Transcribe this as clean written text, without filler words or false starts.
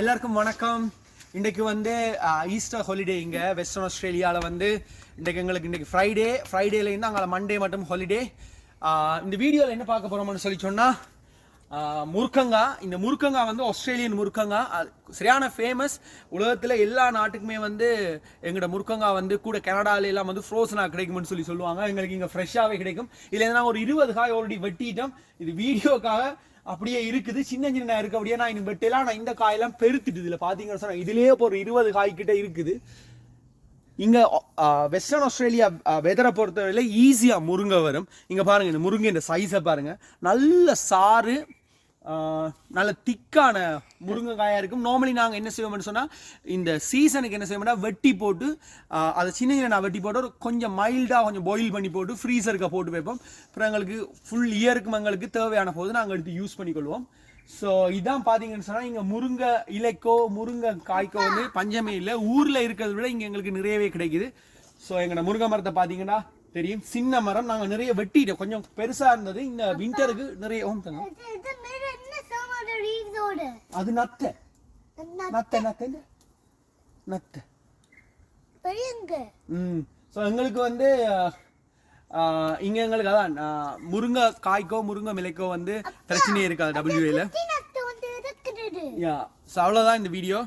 எல்லாருக்கும் வணக்கம். இன்றைக்கு வந்து ஈஸ்டர் ஹாலிடே இங்கே வெஸ்டர்ன் ஆஸ்திரேலியாவில் வந்து இன்றைக்கு ஃப்ரைடேலேருந்து அங்கே மண்டே மட்டும் ஹாலிடே. இந்த வீடியோவில் என்ன பார்க்க போகிறோம்னு சொல்லி சொன்னால் முருக்கங்கா. இந்த முருக்கங்கா வந்து ஆஸ்திரேலியன் முருக்கங்கா, சரியான ஃபேமஸ். உலகத்தில் எல்லா நாட்டுக்குமே வந்து எங்களோட முருக்கங்கா வந்து கூட கனடாலெல்லாம் வந்து ஃப்ரோசனாக கிடைக்கும்னு சொல்லுவாங்க. எங்களுக்கு இங்கே ஃப்ரெஷ்ஷாகவே கிடைக்கும். இதில் நாங்கள் ஒரு 20 காய் ஆல்ரெடி வெட்டிட்டோம். இது வீடியோக்காக அப்படியே இருக்குது, சின்ன சின்ன இருக்கு. அப்படியே நான் இன்னும் வெட்டலாம். நான் இந்த காயெல்லாம் பெருத்துட்டு இதில் பார்த்தீங்கன்னு சொன்னால் இதுலேயே இப்போ ஒரு 20 காய் கிட்ட இருக்குது. இங்கே வெஸ்டர்ன் ஆஸ்திரேலியா வெதரை பொறுத்தவரையில் ஈஸியாக முருங்கை வரும். இங்கே பாருங்கள், இந்த முருங்கை இந்த சைஸை பாருங்கள். நல்ல சாறு, நல்ல திக்கான முருங்கைக்காயாக இருக்கும். நார்மலி நாங்கள் என்ன செய்வோம்னு சொன்னால் இந்த சீசனுக்கு என்ன செய்வோம்னா வெட்டி போட்டு அதை சின்ன சின்ன வெட்டி போட்டு ஒரு கொஞ்சம் மைல்டாக கொஞ்சம் பாயில் பண்ணி போட்டு ஃப்ரீசருக்கு போட்டு வைப்போம். அப்புறம் எங்களுக்கு ஃபுல் இயருக்கு எங்களுக்கு தேவையான போது நாங்கள் எடுத்து யூஸ் பண்ணிக்கொள்வோம். ஸோ இதான் பார்த்தீங்கன்னு சொன்னால் இங்கே முருங்கை இலைக்கோ முருங்கை காய்க்கோ வந்து பஞ்சமே இல்லை. ஊரில் இருக்கிறத விட இங்கே எங்களுக்கு நிறையவே கிடைக்குது. ஸோ எங்களோட முருங்கை மரத்தை பார்த்தீங்கன்னா தெரியும், சின்ன மரம். நாங்கள் நிறைய வெட்டிட்டோம், கொஞ்சம் பெருசாக இருந்தது. இந்த விண்டருக்கு நிறைய அது நத்தை நத்தை நத்தை நத்தை. ஸோ எங்களுக்கு வந்து இங்க எங்களுக்கு அதான் முருங்கை காய்க்கோ முருங்கை மிளைக்கோ வந்து பிரச்சனையே இருக்காது WA. ஸோ அவ்வளோதான் இந்த வீடியோ.